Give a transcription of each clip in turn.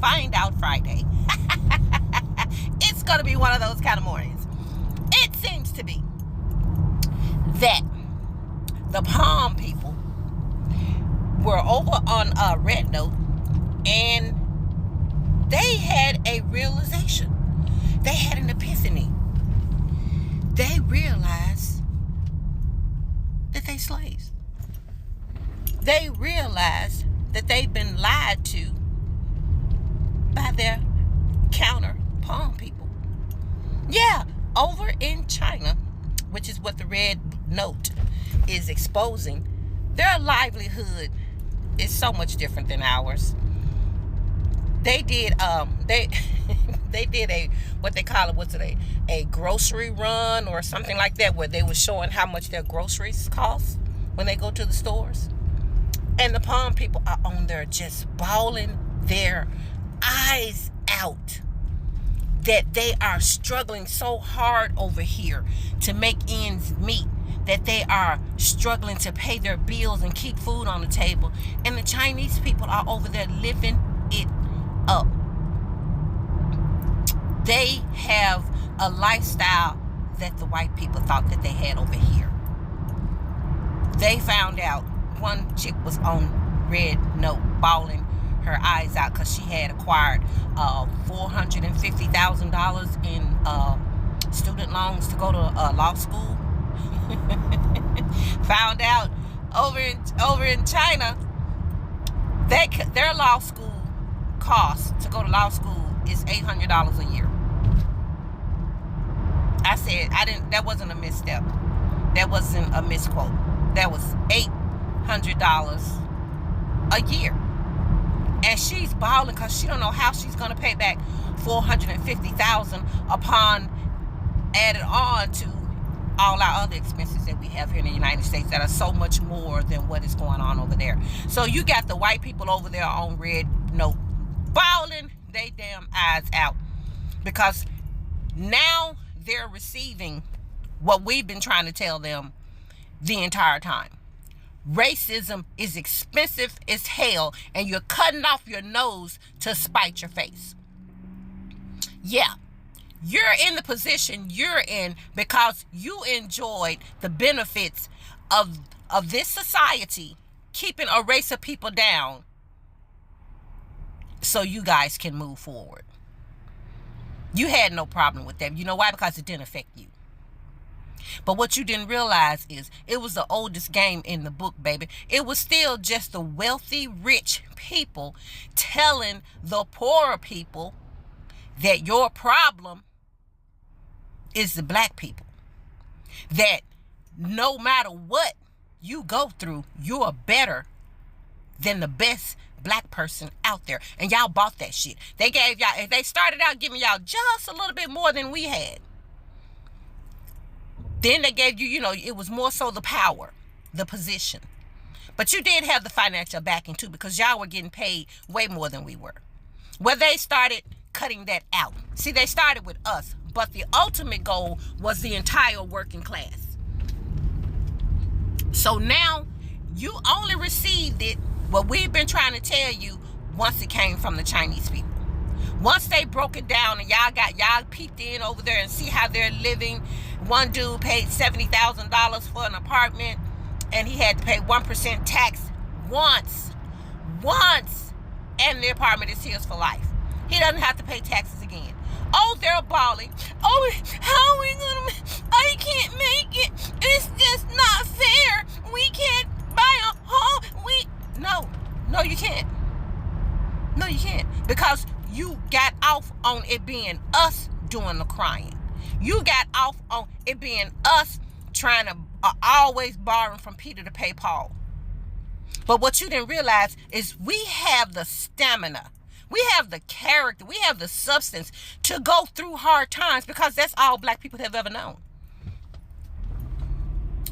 find out Friday. It's going to be one of those kind of mornings. It seems to be that the Palm people were over on Red Note, and they had a realization. They had an epiphany. They realized that they slaves. They realized that they've been lied to by their counter Palm people. Yeah, over in China, which is what the Red Note is exposing, their livelihood is so much different than ours. They did they did a what they call it, a grocery run or something like that, where they were showing how much their groceries cost when they go to the stores. And the Palm people are on there just bawling their eyes out that they are struggling so hard over here to make ends meet, that they are struggling to pay their bills and keep food on the table. And the Chinese people are over there living it up. They have a lifestyle that the white people thought that they had over here. They found out one chick was on Red Note bawling her eyes out because she had acquired $450,000 in student loans to go to law school. Found out over in China, their law school cost to go to law school is $800 a year. I said that wasn't a misstep. That wasn't a misquote. That was $800 a year. And she's bawling because she don't know how she's going to pay back $450,000 upon added on to all our other expenses that we have here in the United States that are so much more than what is going on over there. So you got the white people over there on Red Note bawling they damn eyes out because now they're receiving what we've been trying to tell them the entire time. Racism is expensive as hell, and you're cutting off your nose to spite your face. Yeah, you're in the position you're in because you enjoyed the benefits of this society keeping a race of people down so you guys can move forward. You had no problem with that. You know why? Because it didn't affect you. But what you didn't realize is it was the oldest game in the book, baby. It was still just the wealthy, rich people telling the poorer people that your problem is the black people. That no matter what you go through, you are better than the best black person out there. And y'all bought that shit. They started out giving y'all just a little bit more than we had. Then they gave you, it was more so the power, the position. But you did have the financial backing too, because y'all were getting paid way more than we were. Well, they started cutting that out. See, they started with us, but the ultimate goal was the entire working class. So now you only received it, what we've been trying to tell you, once it came from the Chinese people. Once they broke it down and y'all peeped in over there and see how they're living. One dude paid $70,000 for an apartment, and he had to pay 1% tax once, and the apartment is his for life. He doesn't have to pay taxes again. Oh, they're bawling. Oh, how are we gonna? I can't make it. It's just not fair. We can't buy a home. No, you can't. No, you can't, because you got off on it being us doing the crying. You got off on it being us trying to always borrowing from Peter to pay Paul. But what you didn't realize is we have the stamina. We have the character. We have the substance to go through hard times, because that's all black people have ever known.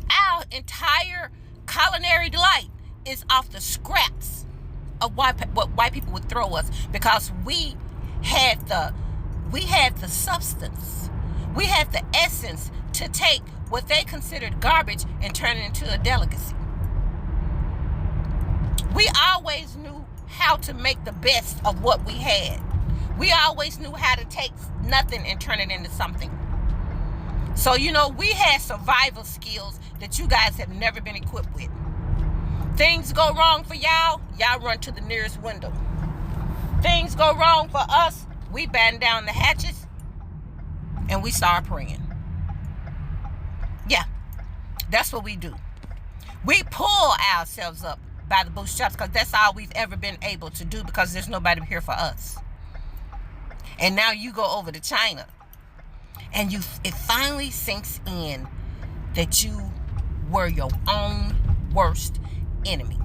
Our entire culinary delight is off the scraps of what white people would throw us, because we had the substance. We had the essence to take what they considered garbage and turn it into a delicacy. We always knew how to make the best of what we had. We always knew how to take nothing and turn it into something. So, we had survival skills that you guys have never been equipped with. Things go wrong for y'all run to the nearest window. Things go wrong for us, we batten down the hatches and we start praying. Yeah, that's what we do. We pull ourselves up by the bootstraps because that's all we've ever been able to do, because there's nobody here for us. And now you go over to China and it finally sinks in that you were your own worst enemy.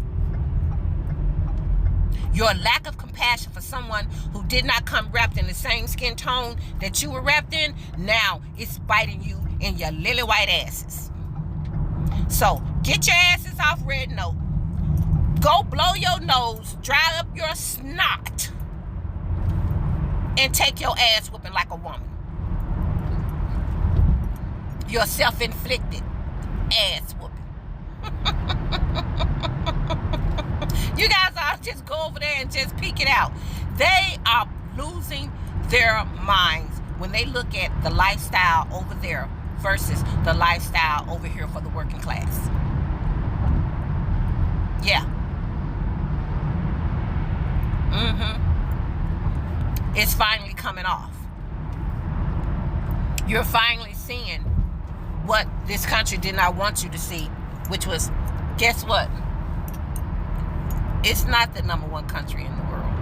Your lack of compassion for someone who did not come wrapped in the same skin tone that you were wrapped in, now it's biting you in your lily white asses. So get your asses off Red Note. Go blow your nose, dry up your snot, and take your ass whooping like a woman. Your self-inflicted ass whooping. You guys ought to just go over there and just peek it out. They are losing their minds when they look at the lifestyle over there versus the lifestyle over here for the working class. Yeah. It's finally coming off. You're finally seeing what this country did not want you to see, which was, guess what? It's not the number one country in the world.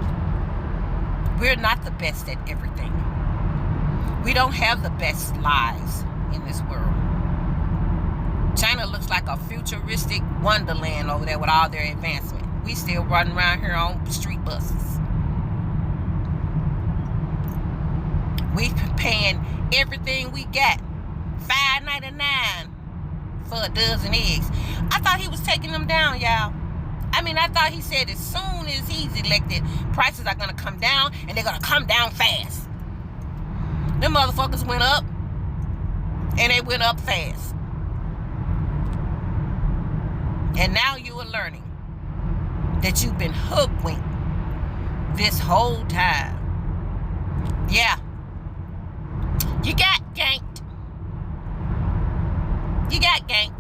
We're not the best at everything. We don't have the best lives in this world. China looks like a futuristic wonderland over there with all their advancement. We still running around here on street buses. We paying everything we got $5.99 for a dozen eggs. I thought he was taking them down, y'all. I thought he said as soon as he's elected, prices are going to come down, and they're going to come down fast. Them motherfuckers went up, and they went up fast. And now you are learning that you've been hoodwinked this whole time. Yeah. You got ganked. You got ganked.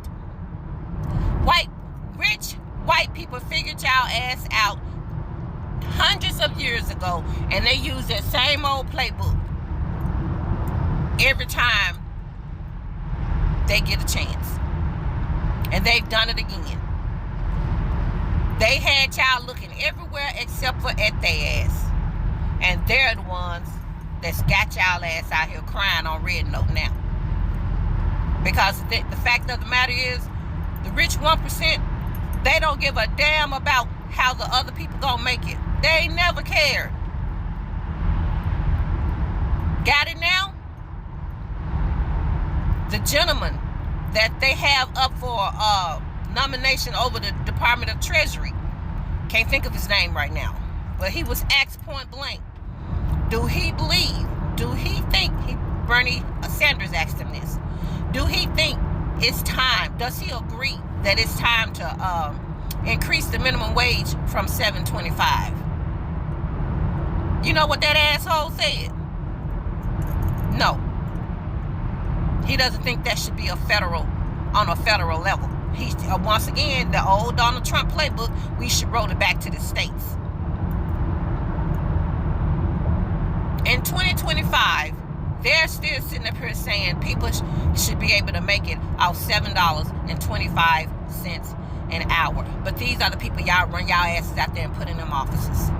Rich white people figured y'all ass out hundreds of years ago, and they use that same old playbook every time they get a chance. And they've done it again. They had y'all looking everywhere except for at their ass. And they're the ones that's got y'all ass out here crying on Red Note now. Because the fact of the matter is, the rich 1%, they don't give a damn about how the other people gonna make it. They ain't never cared. Got it now? The gentleman that they have up for nomination over the Department of Treasury, can't think of his name right now, but he was asked point blank, do he think, Bernie Sanders asked him this, do he think it's time, does he agree that it's time to increase the minimum wage from $7.25? You know what that asshole said? No. He doesn't think that should be on a federal level. Once again, the old Donald Trump playbook, we should roll it back to the states. In 2025, they're still sitting up here saying people should be able to make it off $7.25 an hour. But these are the people y'all run y'all asses out there and put in them offices.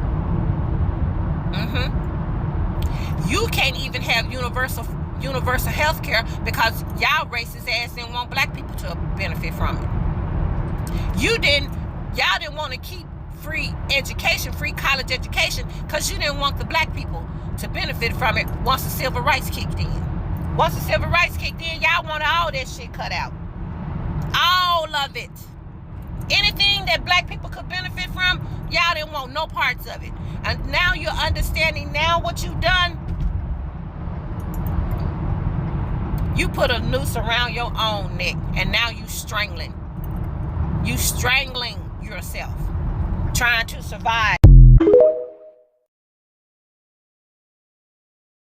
You can't even have universal health care because y'all racist ass didn't want black people to benefit from it. Y'all didn't want to keep free education, free college education, because you didn't want the black people to benefit from it once the civil rights kicked in. Once the civil rights kicked in, y'all wanted all that shit cut out. All of it. Anything that black people could benefit from, y'all didn't want no parts of it. And now you're understanding now what you've done. You put a noose around your own neck, and now you strangling. You strangling yourself, trying to survive.